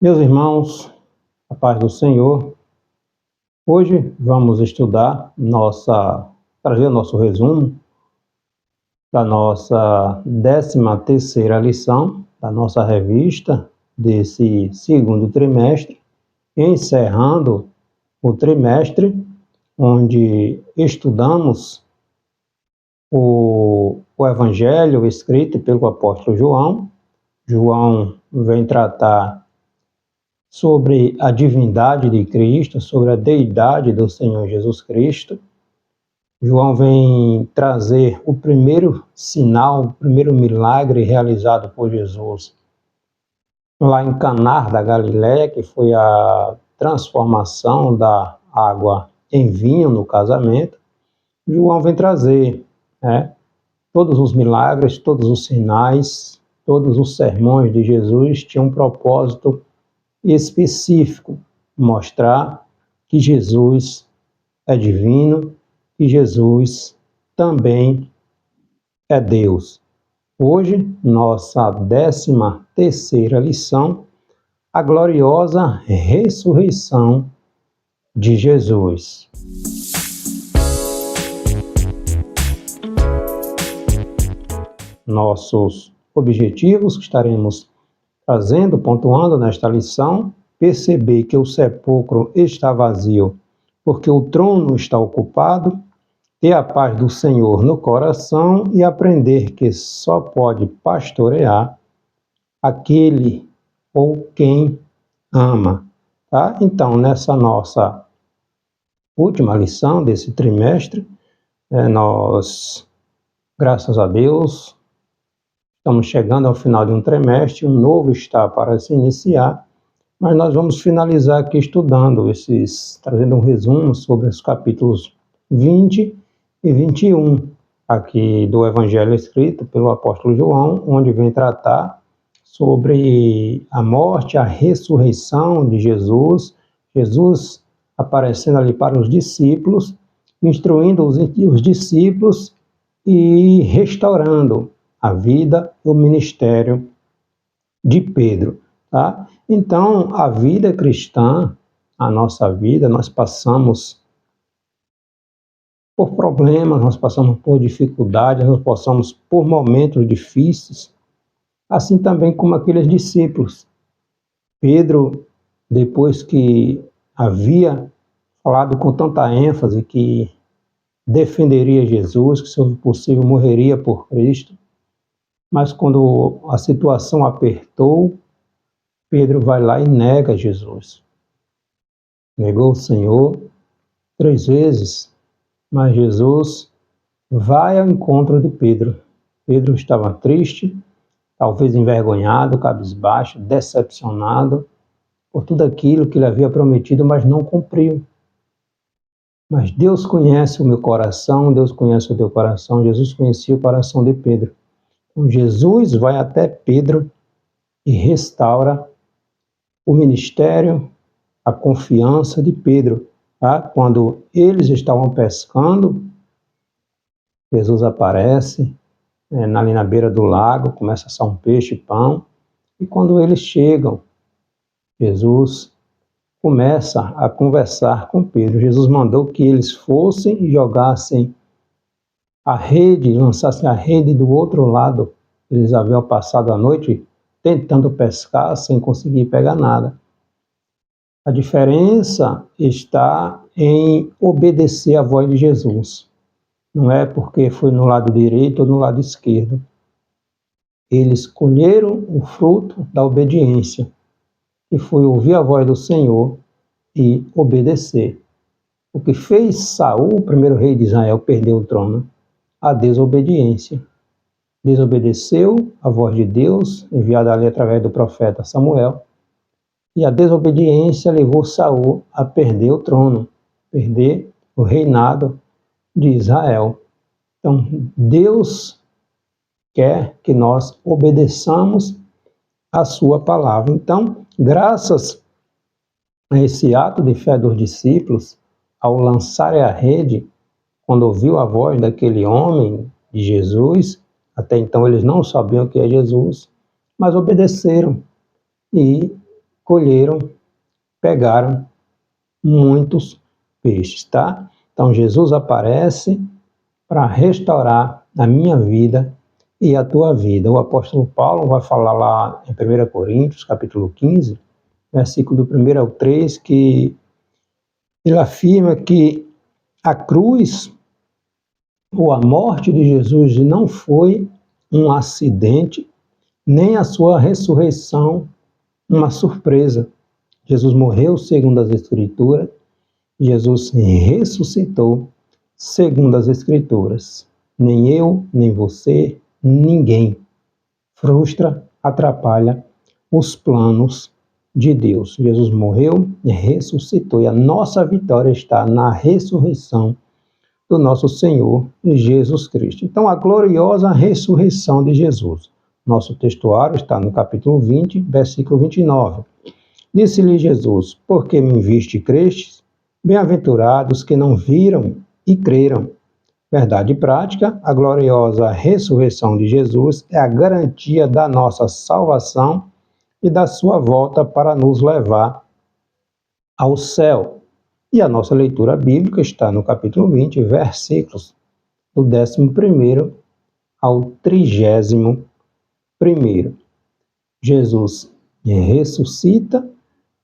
Meus irmãos, a paz do Senhor, hoje vamos estudar trazer o nosso resumo da nossa 13ª lição da nossa revista desse segundo trimestre, encerrando o trimestre onde estudamos o Evangelho escrito pelo apóstolo João. João vem tratar sobre a divindade de Cristo, sobre a deidade do Senhor Jesus Cristo. João vem trazer o primeiro sinal, o primeiro milagre realizado por Jesus lá em Caná da Galileia, que foi a transformação da água em vinho no casamento. João vem trazer todos os milagres, todos os sinais, todos os sermões de Jesus tinham um propósito específico, mostrar que Jesus é divino e Jesus também é Deus. Hoje, nossa 13ª lição, a gloriosa ressurreição de Jesus. Nossos objetivos que estaremos trazendo, pontuando nesta lição: perceber que o sepulcro está vazio porque o trono está ocupado, ter a paz do Senhor no coração e aprender que só pode pastorear aquele ou quem ama. Tá? Então, nessa nossa última lição desse trimestre, nós, graças a Deus, estamos chegando ao final de um trimestre, um novo está para se iniciar, mas nós vamos finalizar aqui estudando trazendo um resumo sobre os capítulos 20 e 21 aqui do Evangelho escrito pelo apóstolo João, onde vem tratar sobre a morte, a ressurreição de Jesus, Jesus aparecendo ali para os discípulos, instruindo os discípulos e restaurando a vida e o ministério de Pedro. Tá? Então, a vida cristã, a nossa vida, nós passamos por problemas, nós passamos por dificuldades, nós passamos por momentos difíceis, assim também como aqueles discípulos. Pedro, depois que havia falado com tanta ênfase que defenderia Jesus, que se possível morreria por Cristo, mas quando a situação apertou, Pedro vai lá e nega Jesus. Negou o Senhor 3 vezes, mas Jesus vai ao encontro de Pedro. Pedro estava triste, talvez envergonhado, cabisbaixo, decepcionado por tudo aquilo que ele havia prometido, mas não cumpriu. Mas Deus conhece o meu coração, Deus conhece o teu coração, Jesus conhecia o coração de Pedro. Então, Jesus vai até Pedro e restaura o ministério, a confiança de Pedro. Tá? Quando eles estavam pescando, Jesus aparece ali na beira do lago, começa a assar um peixe e pão, e quando eles chegam, Jesus começa a conversar com Pedro. Jesus mandou que eles fossem e jogassem a rede, lançassem a rede do outro lado. Eles haviam passado a noite tentando pescar sem conseguir pegar nada. A diferença está em obedecer à voz de Jesus. Não é porque foi no lado direito ou no lado esquerdo. Eles colheram o fruto da obediência, que foi ouvir a voz do Senhor e obedecer. O que fez Saul, o primeiro rei de Israel, perder o trono? A desobediência. Desobedeceu a voz de Deus, enviada ali através do profeta Samuel, e a desobediência levou Saul a perder o trono, perder o reinado de Israel. Então, Deus quer que nós obedeçamos a sua palavra. Então, graças a esse ato de fé dos discípulos, ao lançarem a rede, quando ouviu a voz daquele homem, de Jesus, até então eles não sabiam que é Jesus, mas obedeceram e colheram, pegaram muitos peixes, tá? Então Jesus aparece para restaurar a minha vida e a tua vida. O apóstolo Paulo vai falar lá em 1 Coríntios, capítulo 15, versículo do 1 ao 3, que ele afirma que a cruz ou a morte de Jesus não foi um acidente, nem a sua ressurreição uma surpresa. Jesus morreu segundo as Escrituras, Jesus ressuscitou segundo as Escrituras. Nem eu, nem você, ninguém frustra, atrapalha os planos de Deus. Jesus morreu e ressuscitou, e a nossa vitória está na ressurreição do nosso Senhor Jesus Cristo. Então, a gloriosa ressurreição de Jesus. Nosso textuário está no capítulo 20, versículo 29. Disse-lhe Jesus: por que me viste e crestes? Bem-aventurados que não viram e creram. Verdade prática, a gloriosa ressurreição de Jesus é a garantia da nossa salvação e da sua volta para nos levar ao céu. E a nossa leitura bíblica está no capítulo 20, versículos do 11º ao 31º. Jesus ressuscita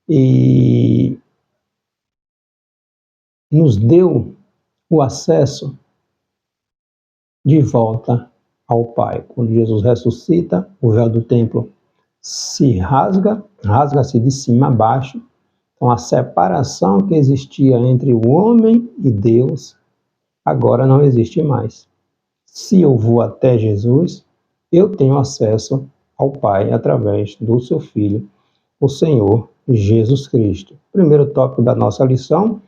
e nos deu o acesso de volta ao Pai. Quando Jesus ressuscita, o véu do templo se rasga-se de cima a baixo. Então, a separação que existia entre o homem e Deus, agora não existe mais. Se eu vou até Jesus, eu tenho acesso ao Pai através do seu Filho, o Senhor Jesus Cristo. Primeiro tópico da nossa lição: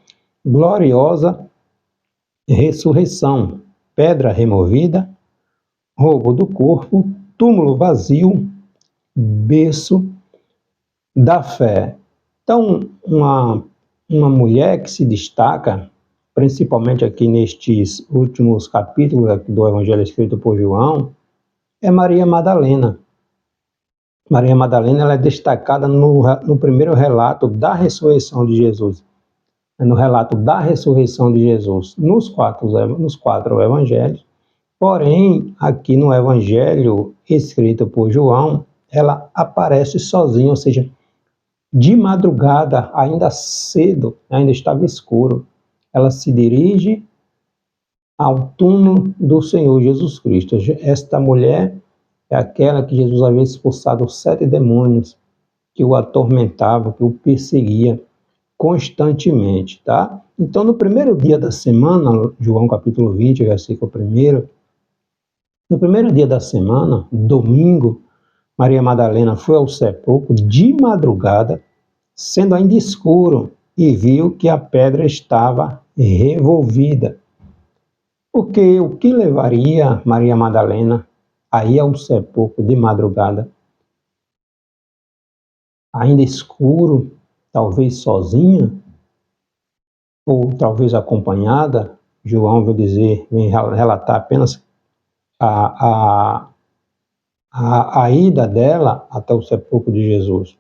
gloriosa ressurreição. Pedra removida, roubo do corpo, túmulo vazio, berço da fé. Então, uma mulher que se destaca, principalmente aqui nestes últimos capítulos aqui do Evangelho escrito por João, é Maria Madalena. Maria Madalena ela é destacada no primeiro relato da ressurreição de Jesus. No relato da ressurreição de Jesus nos quatro evangelhos. Porém, aqui no evangelho escrito por João, ela aparece sozinha, ou seja, de madrugada, ainda cedo, ainda estava escuro. Ela se dirige ao túmulo do Senhor Jesus Cristo. Esta mulher é aquela que Jesus havia expulsado 7 demônios que o atormentavam, que o perseguiam constantemente, tá? Então, no primeiro dia da semana, João capítulo 20, versículo 1, no primeiro dia da semana, domingo, Maria Madalena foi ao sepulcro de madrugada, sendo ainda escuro, e viu que a pedra estava revolvida. Porque o que levaria Maria Madalena a ir ao sepulcro de madrugada? Ainda escuro, talvez sozinha, ou talvez acompanhada. João vem relatar apenas a ida dela até o sepulcro de Jesus.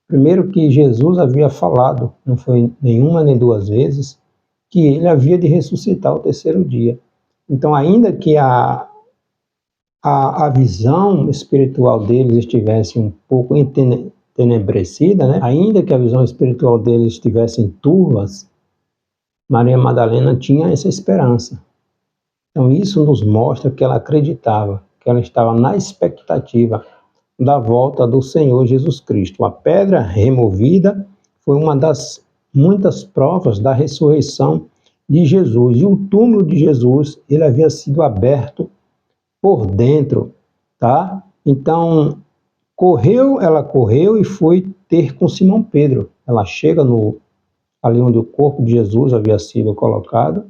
Primeiro que Jesus havia falado, não foi nenhuma nem duas vezes, que ele havia de ressuscitar ao terceiro dia. Então, ainda que a visão espiritual deles estivesse um pouco entenebrecida, né? Ainda que a visão espiritual deles estivesse em turvas, Maria Madalena tinha essa esperança. Então isso nos mostra que ela acreditava, que ela estava na expectativa da volta do Senhor Jesus Cristo. A pedra removida foi uma das muitas provas da ressurreição de Jesus. E o túmulo de Jesus, ele havia sido aberto por dentro, tá? Então, ela correu e foi ter com Simão Pedro. Ela chega ali onde o corpo de Jesus havia sido colocado,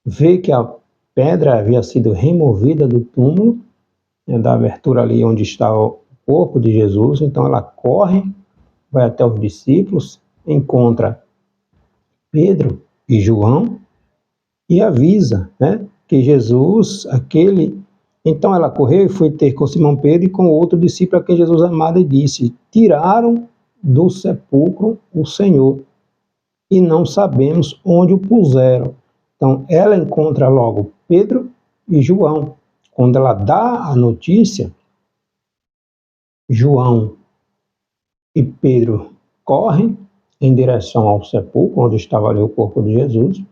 vê que a pedra havia sido removida do túmulo, da abertura ali onde está o corpo de Jesus. Então ela corre, vai até os discípulos, encontra Pedro e João e avisa, né, que Jesus, Então ela correu e foi ter com Simão Pedro e com outro discípulo a quem Jesus amava e disse: tiraram do sepulcro o Senhor, e não sabemos onde o puseram. Então, ela encontra logo Pedro e João. Quando ela dá a notícia, João e Pedro correm em direção ao sepulcro, onde estava ali o corpo de Jesus.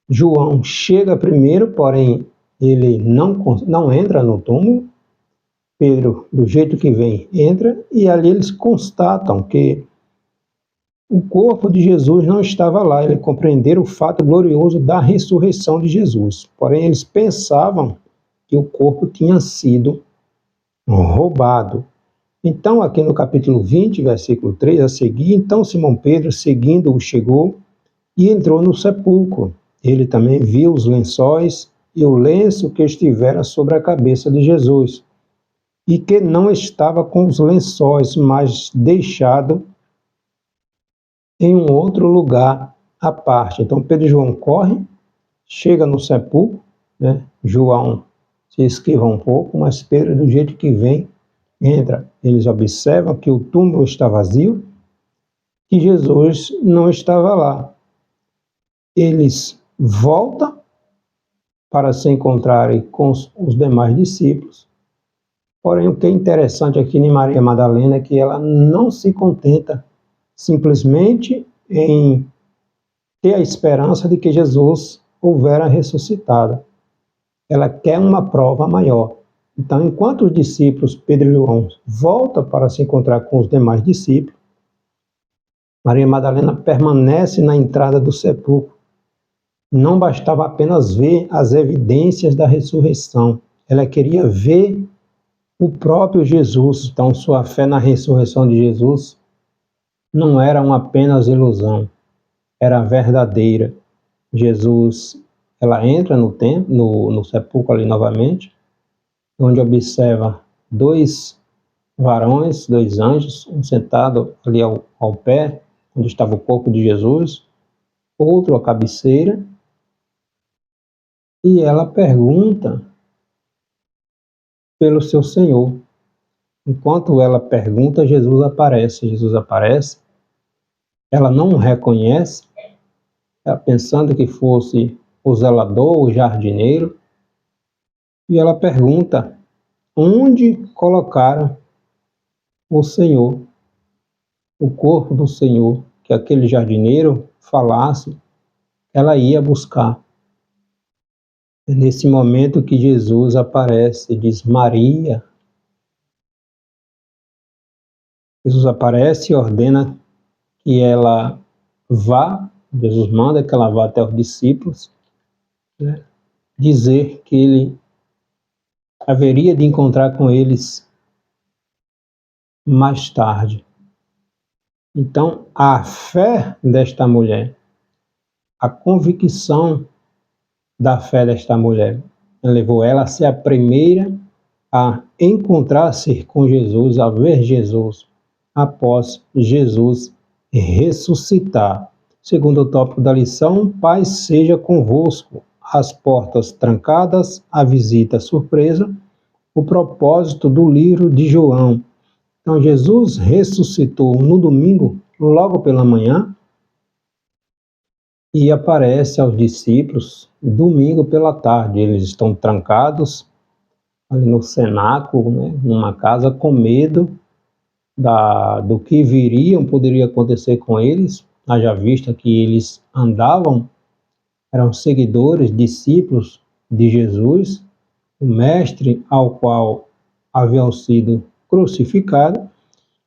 João chega primeiro, porém ele não entra no túmulo. Pedro, do jeito que vem, entra, e ali eles constatam que o corpo de Jesus não estava lá. Eles compreenderam o fato glorioso da ressurreição de Jesus. Porém, eles pensavam que o corpo tinha sido roubado. Então, aqui no capítulo 20, versículo 3, a seguir, então Simão Pedro, seguindo-o, chegou e entrou no sepulcro. Ele também viu os lençóis e o lenço que estivera sobre a cabeça de Jesus, e que não estava com os lençóis, mas deixado em um outro lugar à parte. Então Pedro e João correm, chega no sepulcro, né? João se esquiva um pouco, mas Pedro, do jeito que vem, entra. Eles observam que o túmulo está vazio, que Jesus não estava lá. Eles voltam para se encontrarem com os demais discípulos. Porém, o que é interessante aqui em Maria Madalena é que ela não se contenta simplesmente em ter a esperança de que Jesus houvera ressuscitado. Ela quer uma prova maior. Então, enquanto os discípulos, Pedro e João, voltam para se encontrar com os demais discípulos, Maria Madalena permanece na entrada do sepulcro. Não bastava apenas ver as evidências da ressurreição, ela queria ver o próprio Jesus. Então, sua fé na ressurreição de Jesus não era uma apenas ilusão, era verdadeira. Jesus, ela entra no templo, no sepulcro ali novamente, onde observa dois varões, dois anjos, um sentado ali ao pé, onde estava o corpo de Jesus, outro à cabeceira, e ela pergunta pelo seu Senhor. Enquanto ela pergunta, Jesus aparece, ela não o reconhece, ela pensando que fosse o zelador, o jardineiro, e ela pergunta onde colocaram o Senhor, o corpo do Senhor, que aquele jardineiro falasse, ela ia buscar. É nesse momento que Jesus aparece e diz: Maria. Jesus aparece e ordena que ela vá, Jesus manda que ela vá até os discípulos, né, dizer que ele haveria de encontrar com eles mais tarde. Então, a fé desta mulher, a convicção da fé desta mulher, levou ela a ser a primeira a encontrar-se com Jesus, a ver Jesus, após Jesus ressuscitar. Segundo o tópico da lição, paz seja convosco. As portas trancadas, a visita surpresa, o propósito do livro de João. Então, Jesus ressuscitou no domingo, logo pela manhã, e aparece aos discípulos domingo pela tarde. Eles estão trancados ali no cenáculo, né, numa casa, com medo do que poderia acontecer com eles, haja vista que eles andavam, eram seguidores, discípulos de Jesus, o mestre ao qual haviam sido crucificados,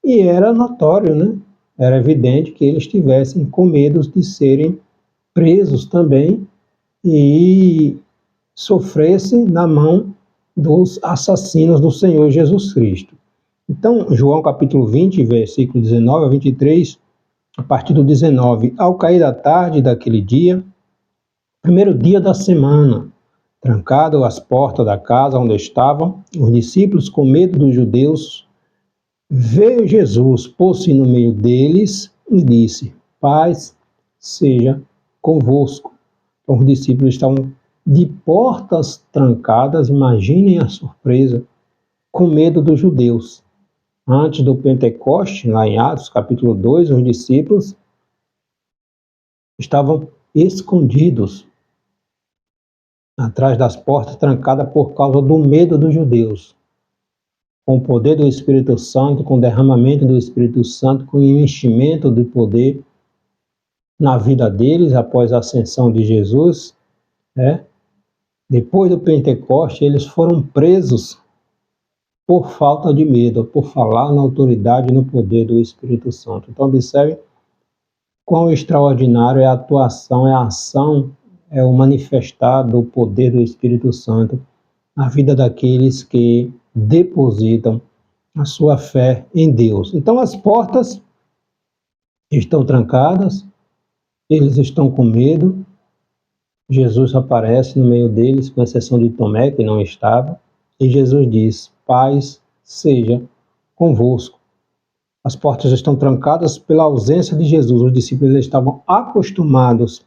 e era notório, né? Era evidente que eles estivessem com medo de serem presos também e sofressem na mão dos assassinos do Senhor Jesus Cristo. Então, João capítulo 20, versículo 19 a 23, a partir do 19, ao cair da tarde daquele dia, primeiro dia da semana, trancado as portas da casa onde estavam, os discípulos, com medo dos judeus, veio Jesus, pôs-se no meio deles e disse: paz seja convosco. Então, os discípulos estavam de portas trancadas, imaginem a surpresa, com medo dos judeus. Antes do Pentecoste, lá em Atos, capítulo 2, os discípulos estavam escondidos atrás das portas, trancadas por causa do medo dos judeus. Com o poder do Espírito Santo, com o derramamento do Espírito Santo, com o enchimento de poder na vida deles após a ascensão de Jesus, depois do Pentecoste, eles foram presos por falta de medo, por falar na autoridade e no poder do Espírito Santo. Então, observe quão extraordinário é a atuação, é a ação, é o manifestar do poder do Espírito Santo na vida daqueles que depositam a sua fé em Deus. Então, as portas estão trancadas, eles estão com medo. Jesus aparece no meio deles, com exceção de Tomé, que não estava, e Jesus diz: paz seja convosco. As portas estão trancadas pela ausência de Jesus. Os discípulos estavam acostumados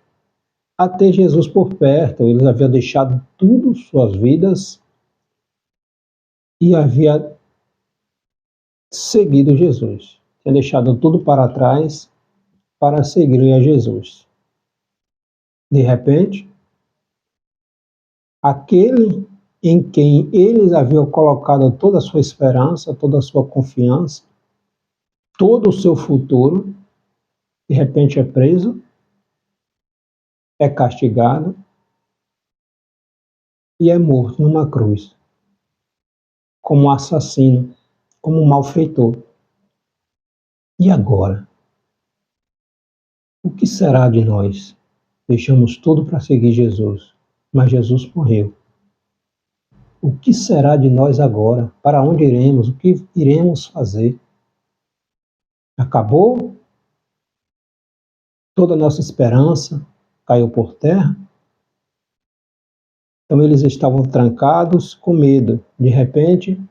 a ter Jesus por perto. Eles haviam deixado tudo, suas vidas, e haviam seguido Jesus. Tinham deixado tudo para trás para seguir a Jesus. De repente, aquele em quem eles haviam colocado toda a sua esperança, toda a sua confiança, todo o seu futuro, de repente é preso, é castigado e é morto numa cruz, como um assassino, como um malfeitor. E agora? O que será de nós? Deixamos tudo para seguir Jesus, mas Jesus morreu. O que será de nós agora? Para onde iremos? O que iremos fazer? Acabou? Toda a nossa esperança caiu por terra? Então eles estavam trancados com medo. De repente,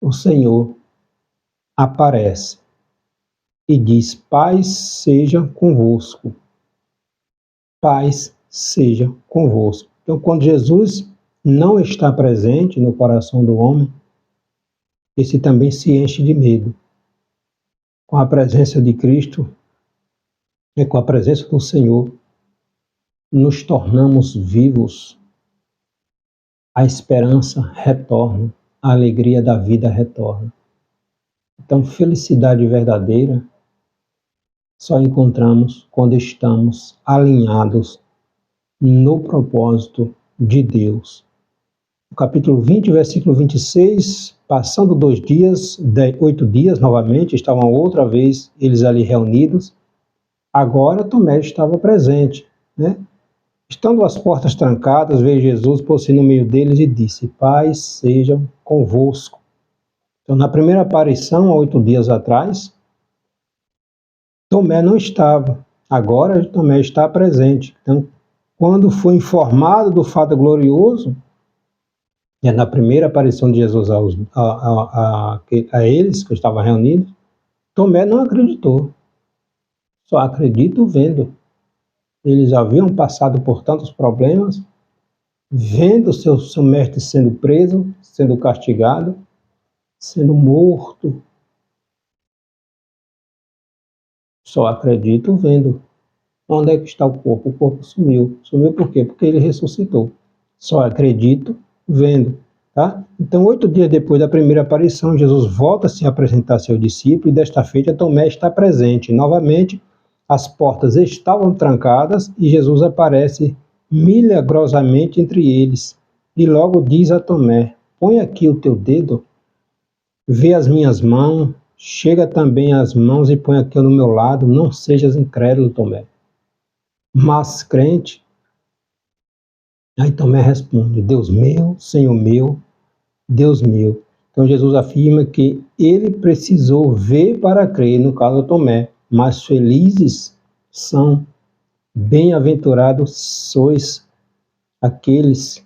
o Senhor aparece e diz: paz seja convosco. Paz seja convosco. Então, quando Jesus não está presente no coração do homem, esse também se enche de medo. Com a presença de Cristo, com a presença do Senhor, nos tornamos vivos. A esperança retorna, a alegria da vida retorna. Então, felicidade verdadeira só encontramos quando estamos alinhados no propósito de Deus. No capítulo 20, versículo 26, passando 2 dias, 8 dias novamente, estavam outra vez eles ali reunidos. Agora Tomé estava presente, Estando as portas trancadas, veio Jesus, pôs-se no meio deles e disse: paz seja convosco. Então, na primeira aparição, há 8 dias atrás, Tomé não estava. Agora Tomé está presente. Então, quando foi informado do fato glorioso, na primeira aparição de Jesus a eles que estavam reunidos, Tomé não acreditou. Só acredito vendo. Eles haviam passado por tantos problemas, vendo seu mestre sendo preso, sendo castigado, sendo morto. Só acredito vendo. Onde é que está o corpo? O corpo sumiu. Sumiu por quê? Porque ele ressuscitou. Só acredito vendo. Tá? Então, 8 dias depois da primeira aparição, Jesus volta a se apresentar a seu discípulo e desta feita Tomé está presente. Novamente, as portas estavam trancadas e Jesus aparece milagrosamente entre eles. E logo diz a Tomé: põe aqui o teu dedo, vê as minhas mãos, chega também as mãos e põe aqui no meu lado, não sejas incrédulo, Tomé, mas crente. Aí Tomé responde: Deus meu, Senhor meu, Deus meu. Então Jesus afirma que ele precisou ver para crer, no caso Tomé, mas felizes são, bem-aventurados sois aqueles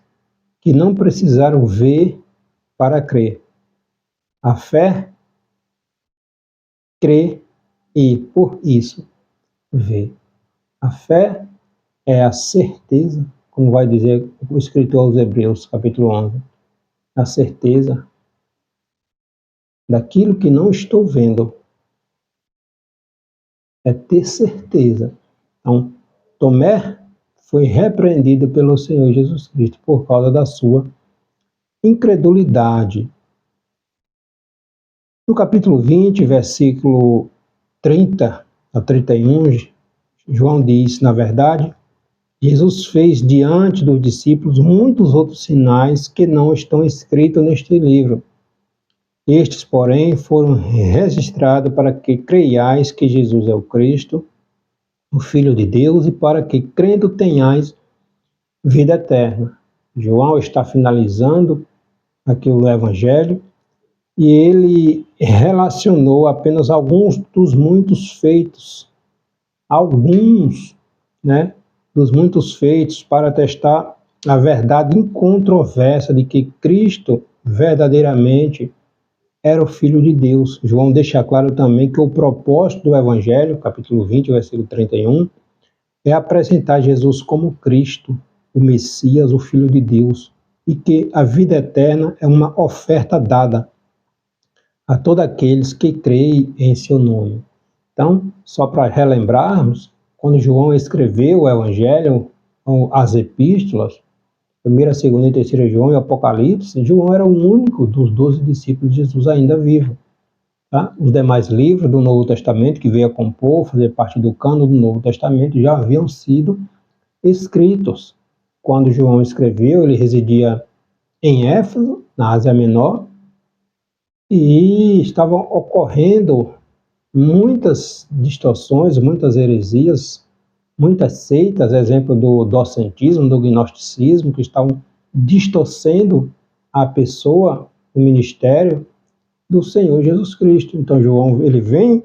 que não precisaram ver para crer. A fé crê e, por isso, vê. A fé é a certeza, como vai dizer o escritor aos Hebreus, capítulo 11, a certeza daquilo que não estou vendo. É ter certeza. Então, Tomé foi repreendido pelo Senhor Jesus Cristo por causa da sua incredulidade. No capítulo 20, versículo 30 a 31, João diz, na verdade, Jesus fez diante dos discípulos muitos outros sinais que não estão escritos neste livro. Estes, porém, foram registrados para que creiais que Jesus é o Cristo, o Filho de Deus, e para que, crendo, tenhais vida eterna. João está finalizando aqui o Evangelho e ele relacionou apenas alguns dos muitos feitos, dos muitos feitos para testar a verdade incontroversa de que Cristo verdadeiramente era o Filho de Deus. João deixa claro também que o propósito do Evangelho, capítulo 20, versículo 31, é apresentar Jesus como Cristo, o Messias, o Filho de Deus, e que a vida eterna é uma oferta dada a todos aqueles que creem em seu nome. Então, só para relembrarmos, quando João escreveu o Evangelho, as epístolas, 1ª, 2ª e 3ª João e Apocalipse, João era o único dos 12 discípulos de Jesus ainda vivo. Tá? Os demais livros do Novo Testamento, que veio a compor, fazer parte do cânon do Novo Testamento, já haviam sido escritos. Quando João escreveu, ele residia em Éfeso, na Ásia Menor, e estavam ocorrendo muitas distorções, muitas heresias, muitas seitas, exemplo do docentismo, do gnosticismo, que estavam distorcendo a pessoa, o ministério do Senhor Jesus Cristo. Então João, ele vem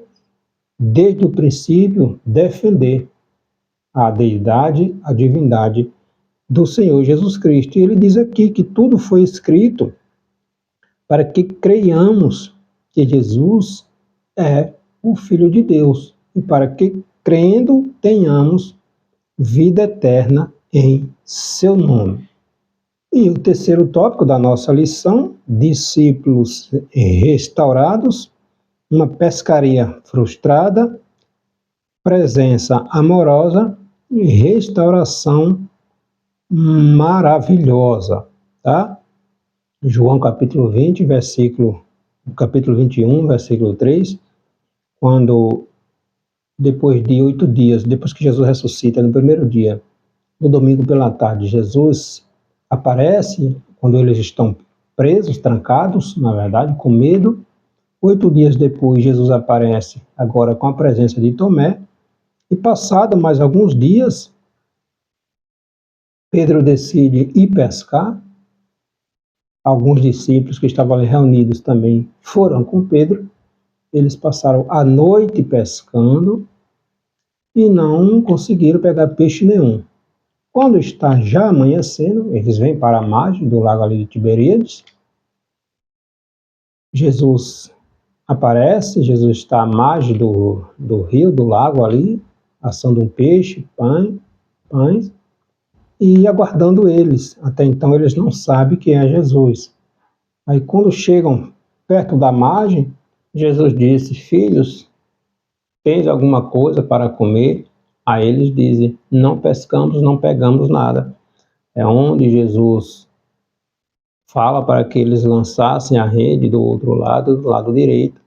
desde o princípio defender a deidade, a divindade do Senhor Jesus Cristo. E ele diz aqui que tudo foi escrito para que creiamos que Jesus é o Filho de Deus e para que, crendo, tenhamos vida eterna em seu nome. E o terceiro tópico da nossa lição, discípulos restaurados, uma pescaria frustrada, presença amorosa e restauração maravilhosa, tá? João capítulo 20, capítulo 21, versículo 3, quando depois de 8 dias, depois que Jesus ressuscita no primeiro dia, no domingo pela tarde, Jesus aparece quando eles estão presos, trancados, na verdade, com medo. 8 dias depois, Jesus aparece agora com a presença de Tomé. E passado mais alguns dias, Pedro decide ir pescar. Alguns discípulos que estavam ali reunidos também foram com Pedro. Eles passaram a noite pescando e não conseguiram pegar peixe nenhum. Quando está já amanhecendo, eles vêm para a margem do lago ali de Tiberíades. Jesus aparece, Jesus está à margem do rio, do lago ali, assando um peixe, pães, e aguardando eles. Até então eles não sabem quem é Jesus. Aí quando chegam perto da margem, Jesus disse: filhos, tens alguma coisa para comer? Aí eles dizem: não pescamos, não pegamos nada. É onde Jesus fala para que eles lançassem a rede do outro lado, do lado direito,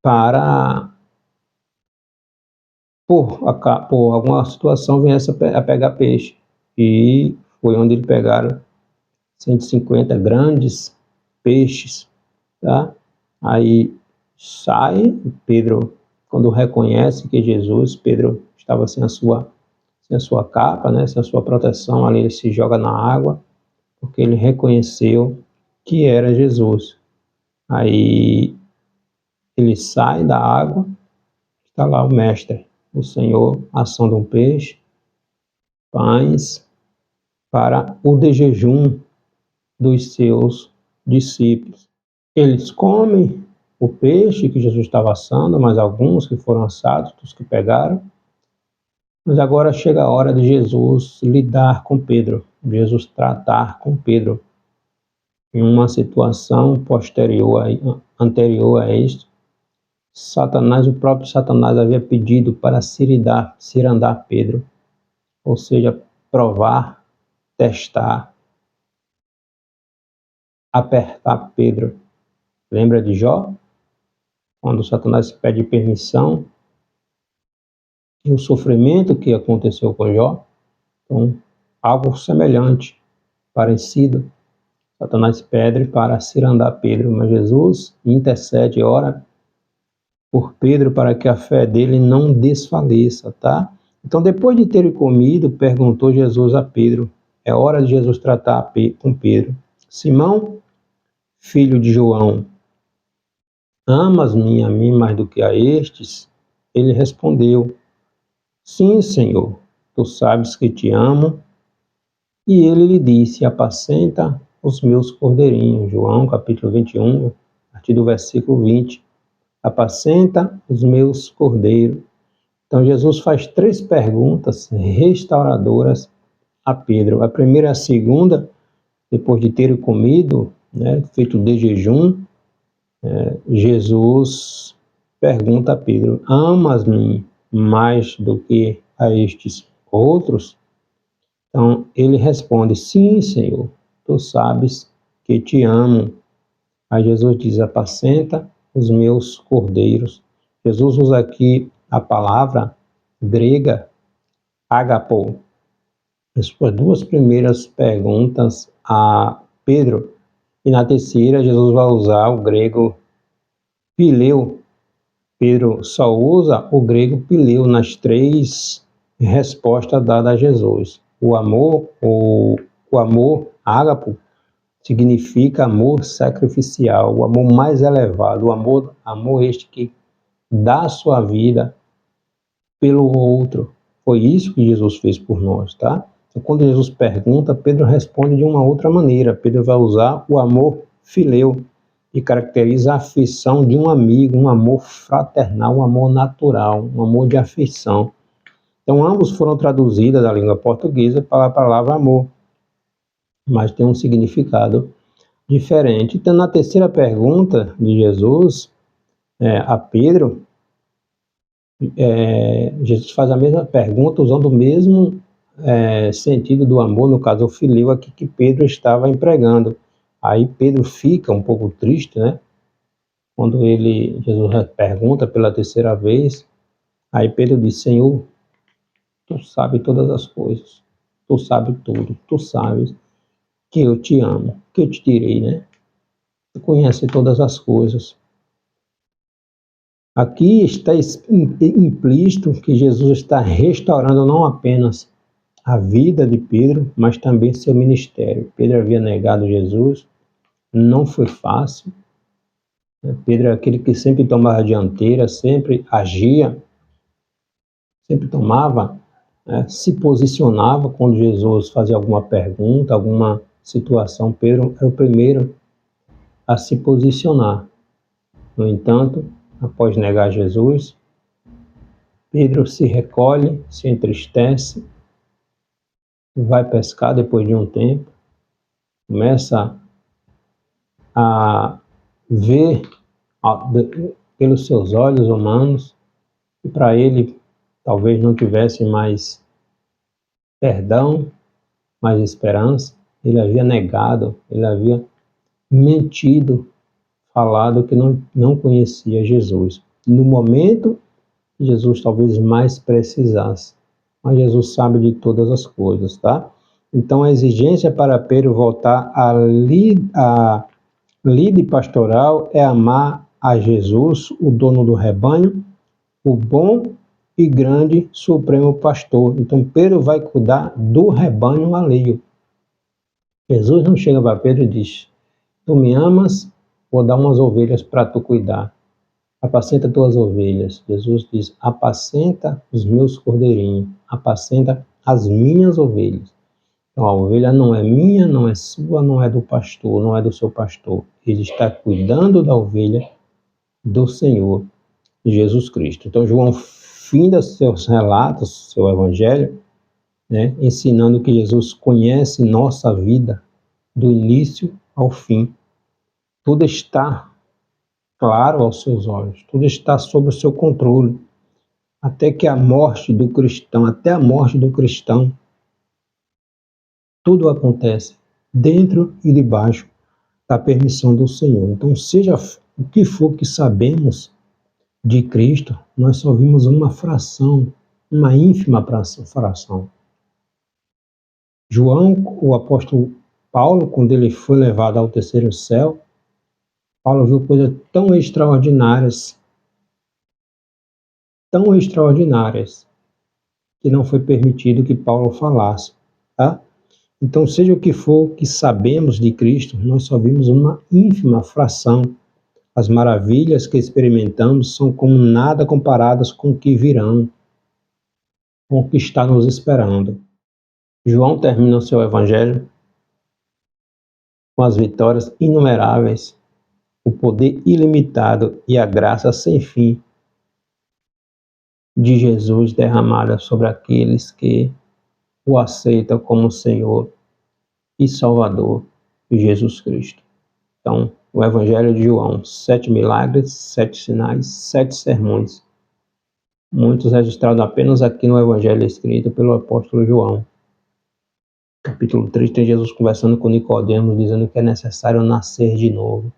para, por alguma situação, viesse a pegar peixe. E foi onde eles pegaram 150 grandes peixes, tá? Aí sai, Pedro, quando reconhece que Jesus, Pedro estava sem a sua capa, né, sem a sua proteção, ali ele se joga na água, porque ele reconheceu que era Jesus. Aí ele sai da água, está lá o mestre, o Senhor, assando um peixe, pães, para o de jejum dos seus discípulos. Eles comem o peixe que Jesus estava assando, mas alguns que foram assados, os que pegaram. Mas agora chega a hora de Jesus lidar com Pedro, Jesus tratar com Pedro. Em uma situação anterior a isto, o próprio Satanás havia pedido para cirandar Pedro, ou seja, provar, testar, apertar Pedro. Lembra de Jó? Quando Satanás pede permissão e o sofrimento que aconteceu com Jó. Então, algo semelhante, parecido. Satanás pede para cirandar Pedro, mas Jesus intercede, ora por Pedro para que a fé dele não desfaleça, tá? Então, depois de terem comido, perguntou Jesus a Pedro. É hora de Jesus tratar com Pedro. Simão, filho de João, amas-me a mim mais do que a estes? Ele respondeu, sim, Senhor, tu sabes que te amo. E ele lhe disse, apacenta os meus cordeirinhos. João, capítulo 21, a partir do versículo 20. Apacenta os meus cordeiros. Então, Jesus faz 3 perguntas restauradoras a Pedro. A primeira e a segunda, depois de terem comido, feito de jejum, Jesus pergunta a Pedro, amas-me mais do que a estes outros? Então, ele responde, sim, Senhor, tu sabes que te amo. Aí Jesus diz, apacenta os meus cordeiros. Jesus usa aqui a palavra grega, agapo. As suas 2 primeiras perguntas a Pedro, e na terceira Jesus vai usar o grego pileu. Pedro só usa o grego pileu nas 3 respostas dadas a Jesus. O amor ágapo significa amor sacrificial, o amor mais elevado, o amor este que dá a sua vida pelo outro. Foi isso que Jesus fez por nós, tá? Então, quando Jesus pergunta, Pedro responde de uma outra maneira. Pedro vai usar o amor fileu, que caracteriza a afeição de um amigo, um amor fraternal, um amor natural, um amor de afeição. Então, ambos foram traduzidos da língua portuguesa para a palavra amor, mas tem um significado diferente. Então, na terceira pergunta de Jesus a Pedro, Jesus faz a mesma pergunta usando o mesmo sentido do amor, no caso o fileu aqui que Pedro estava empregando. Aí Pedro fica um pouco triste, quando Jesus pergunta pela terceira vez. Aí Pedro diz, Senhor, tu sabes todas as coisas, tu sabes tudo, tu sabes que eu te amo, que eu te tirei, Tu conhece todas as coisas. Aqui está implícito que Jesus está restaurando não apenas a vida de Pedro, mas também seu ministério. Pedro havia negado Jesus, não foi fácil. Pedro é aquele que sempre tomava a dianteira, sempre agia, sempre tomava, se posicionava quando Jesus fazia alguma pergunta, alguma situação. Pedro era o primeiro a se posicionar. No entanto, após negar Jesus, Pedro se recolhe, se entristece, vai pescar depois de um tempo, começa a ver pelos seus olhos humanos, e para ele talvez não tivesse mais perdão, mais esperança. Ele havia negado, ele havia mentido, falado que não conhecia Jesus. No momento, Jesus talvez mais precisasse, mas Jesus sabe de todas as coisas, tá? Então a exigência para Pedro voltar à lide pastoral é amar a Jesus, o dono do rebanho, o bom e grande supremo pastor. Então Pedro vai cuidar do rebanho alheio. Jesus não chega para Pedro e diz, tu me amas, vou dar umas ovelhas para tu cuidar. Apacenta tuas ovelhas. Jesus diz, apacenta os meus cordeirinhos, apacenta as minhas ovelhas. Então a ovelha não é minha, não é sua, não é do pastor, não é do seu pastor. Ele está cuidando da ovelha do Senhor Jesus Cristo. Então João finda seus relatos, seu evangelho, ensinando que Jesus conhece nossa vida do início ao fim. Tudo está claro aos seus olhos, tudo está sob o seu controle, até a morte do cristão, tudo acontece dentro e debaixo da permissão do Senhor. Então, seja o que for que sabemos de Cristo, nós só vimos uma fração, uma ínfima fração. João, o apóstolo Paulo, quando ele foi levado ao terceiro céu, Paulo viu coisas tão extraordinárias, que não foi permitido que Paulo falasse, tá? Então, seja o que for que sabemos de Cristo, nós só vimos uma ínfima fração. As maravilhas que experimentamos são como nada comparadas com o que virão, com o que está nos esperando. João termina o seu evangelho com as vitórias inumeráveis, o poder ilimitado e a graça sem fim de Jesus derramada sobre aqueles que o aceitam como Senhor e Salvador, Jesus Cristo. Então, o Evangelho de João, 7 milagres, 7 sinais, 7 sermões, muitos registrados apenas aqui no Evangelho escrito pelo apóstolo João. Capítulo 3 tem Jesus conversando com Nicodemos, dizendo que é necessário nascer de novo.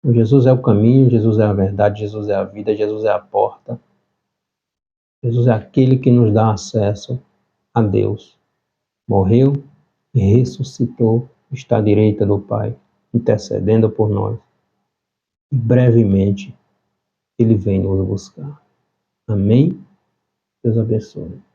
Jesus é o caminho, Jesus é a verdade, Jesus é a vida, Jesus é a porta. Jesus é aquele que nos dá acesso a Deus. Morreu e ressuscitou, está à direita do Pai, intercedendo por nós. E brevemente Ele vem nos buscar. Amém? Deus abençoe.